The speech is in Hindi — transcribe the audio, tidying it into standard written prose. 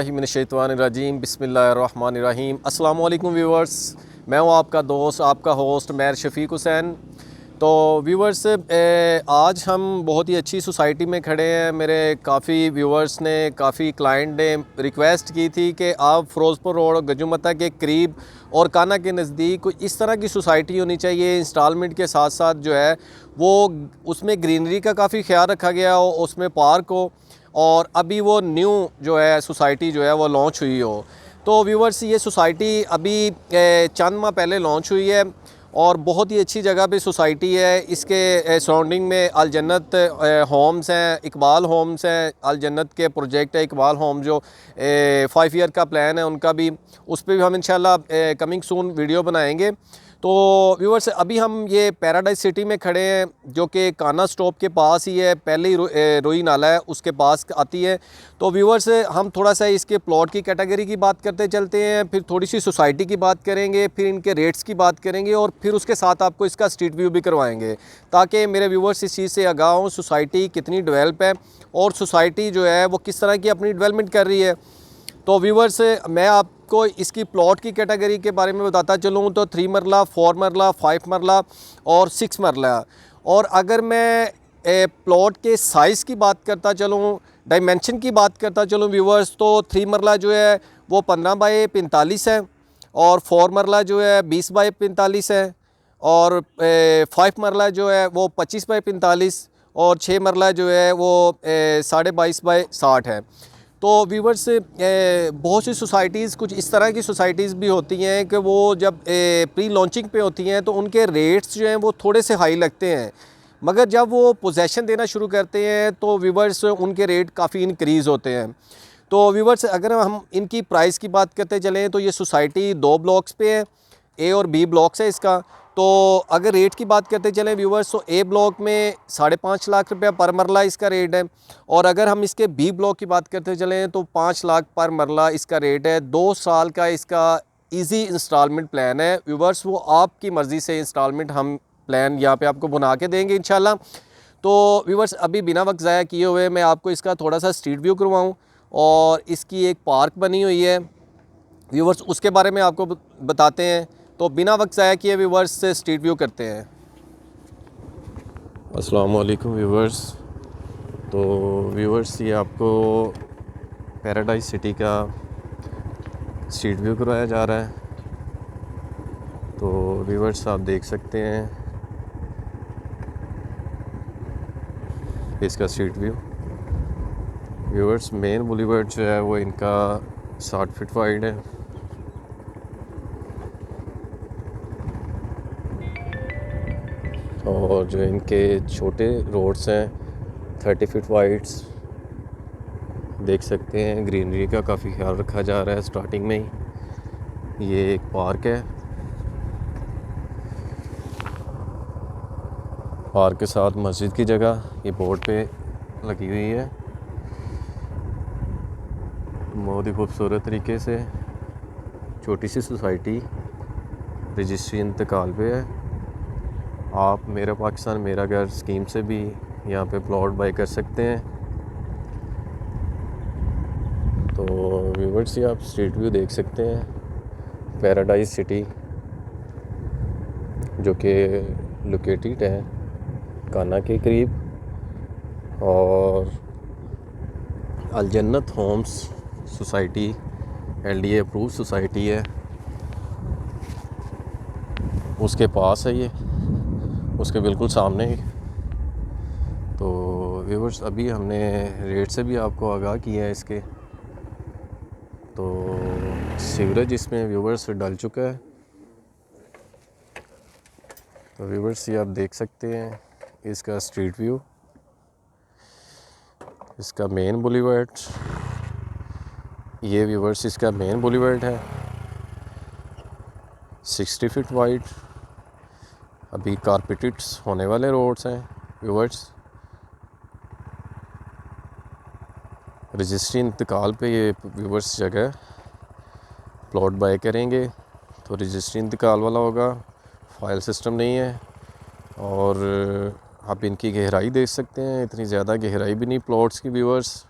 औज़ुबिल्लाहिमिनश्शैतानिर्रजीम बिस्मिल्लाहिर्रहमानिर्रहीम। अस्सलामु अलैकुम व्यूअर्स, मैं हूँ आपका दोस्त, आपका होस्ट मैर शफ़ीक हुसैन। तो व्यूअर्स, आज हम बहुत ही अच्छी सोसाइटी में खड़े हैं। मेरे काफ़ी व्यूअर्स ने, काफ़ी क्लाइंट ने रिक्वेस्ट की थी कि आप फ़िरोज़पुर रोड गजुमता के करीब और काना के नज़दीक कोई इस तरह की सोसाइटी होनी चाहिए, इंस्टॉलमेंट के साथ साथ जो है वो उसमें ग्रीनरी का काफ़ी ख्याल रखा गया हो, उसमें पार्क हो और अभी वो न्यू जो है सोसाइटी जो है वो लॉन्च हुई हो। तो व्यूवर्स, ये सोसाइटी अभी चंद माह पहले लॉन्च हुई है और बहुत ही अच्छी जगह पे सोसाइटी है। इसके सराउंडिंग में अल जन्नत होम्स हैं, इकबाल होम्स हैं। अल जन्नत के प्रोजेक्ट है इकबाल होम, जो 5 ईयर का प्लान है उनका भी, उस पर भी हम इंशाल्लाह कमिंग सून वीडियो बनाएंगे। तो व्यूअर्स, अभी हम ये पैराडाइज सिटी में खड़े हैं, जो कि काना स्टॉप के पास ही है। पहले ही रोई नाला है, उसके पास आती है। तो व्यूअर्स, हम थोड़ा सा इसके प्लॉट की कैटेगरी की बात करते चलते हैं, फिर थोड़ी सी सोसाइटी की बात करेंगे, फिर इनके रेट्स की बात करेंगे और फिर उसके साथ आपको इसका स्ट्रीट व्यू भी करवाएंगे, ताकि मेरे व्यूअर्स इस चीज़ से आगाह हों सोसाइटी कितनी डेवलप है और सोसाइटी जो है वो किस तरह की अपनी डेवलपमेंट कर रही है। तो व्यूअर्स, मैं आपको इसकी प्लॉट की कैटेगरी के बारे में बताता चलूँ तो 3 मरला, 4 मरला, 5 मरला और 6 मरला। और अगर मैं प्लॉट के साइज़ की बात करता चलूँ, डायमेंशन की बात करता चलूँ व्यूअर्स, तो 3 मरला जो है वो 15 बाई 45 है और 4 मरला जो है 20 बाई 45 है और 5 मरला जो है वो 25 बाई 45 और 6 मरला जो है वो 22.5 बाई 60 है। तो व्यूवर्स, बहुत सी सोसाइटीज़, कुछ इस तरह की सोसाइटीज़ भी होती हैं कि वो जब प्री लॉन्चिंग पे होती हैं तो उनके रेट्स जो हैं वो थोड़े से हाई लगते हैं, मगर जब वो पोजेसन देना शुरू करते हैं तो व्यूवर्स उनके रेट काफ़ी इंक्रीज़ होते हैं। तो व्यूवर्स, अगर हम इनकी प्राइस की बात करते चलें तो ये सोसाइटी 2 ब्लॉक्स पे है, ए और बी ब्लॉक्स है इसका। तो अगर रेट की बात करते चलें व्यूवर्स, तो ए ब्लॉक में 5.5 लाख रुपया पर मरला इसका रेट है और अगर हम इसके बी ब्लॉक की बात करते चलें तो 5 लाख पर मरला इसका रेट है। 2 साल का इसका इजी इंस्टॉलमेंट प्लान है व्यूवर्स, वो आपकी मर्ज़ी से इंस्टॉलमेंट हम प्लान यहाँ पे आपको बना के देंगे इंशाल्लाह। तो व्यूवर्स, अभी बिना वक्त ज़ाया किए हुए मैं आपको इसका थोड़ा सा स्ट्रीट व्यू करवाऊँ और इसकी एक पार्क बनी हुई है व्यूवर्स, उसके बारे में आपको बताते हैं। तो बिना वक्त ज़ाया किए व्यूवर्स से स्ट्रीट व्यू करते हैं। अस्सलाम वालेकुम व्यूवर्स। तो व्यूवर्स, ये आपको पैराडाइज सिटी का स्ट्रीट व्यू करवाया जा रहा है। तो व्यूवर्स, आप देख सकते हैं इसका street view. Viewers, main boulevard जो है वो इनका 60 फीट वाइड है और जो इनके छोटे रोड्स हैं 30 फीट वाइड्स। देख सकते हैं ग्रीनरी का काफ़ी ख्याल रखा जा रहा है। स्टार्टिंग में ही ये एक पार्क है, पार्क के साथ मस्जिद की जगह ये बोर्ड पे लगी हुई है। बहुत ही खूबसूरत तरीके से छोटी सी सोसाइटी रजिस्ट्री इंतकाल पे है। आप मेरा पाकिस्तान मेरा घर स्कीम से भी यहाँ पे प्लॉट बाई कर सकते हैं। तो व्यूवर्स, ये आप स्ट्रीट व्यू देख सकते हैं पैराडाइज सिटी, जो कि लोकेटेड है काना के करीब और Al Jannat Homes Society LDA approve society है, उसके पास है ये, उसके बिल्कुल सामने ही। तो व्यूवर्स, अभी हमने रेट से भी आपको आगाह किया है इसके। तो सीवरेज इसमें व्यूवर्स डल चुका है। तो व्यूवर्स, ये आप देख सकते हैं इसका स्ट्रीट व्यू, इसका मेन बुलीवर्ड। ये व्यूवर्स इसका मेन बुलीवर्ड है 60 फीट वाइड। अभी कारपेटेड होने वाले रोड्स हैं व्यूवर्स। रजिस्ट्री इंतकाल पे ये व्यूवर्स जगह प्लॉट बाय करेंगे तो रजिस्ट्री इंतकाल वाला होगा, फाइल सिस्टम नहीं है। और आप इनकी गहराई देख सकते हैं, इतनी ज़्यादा गहराई भी नहीं प्लॉट्स की व्यूवर्स।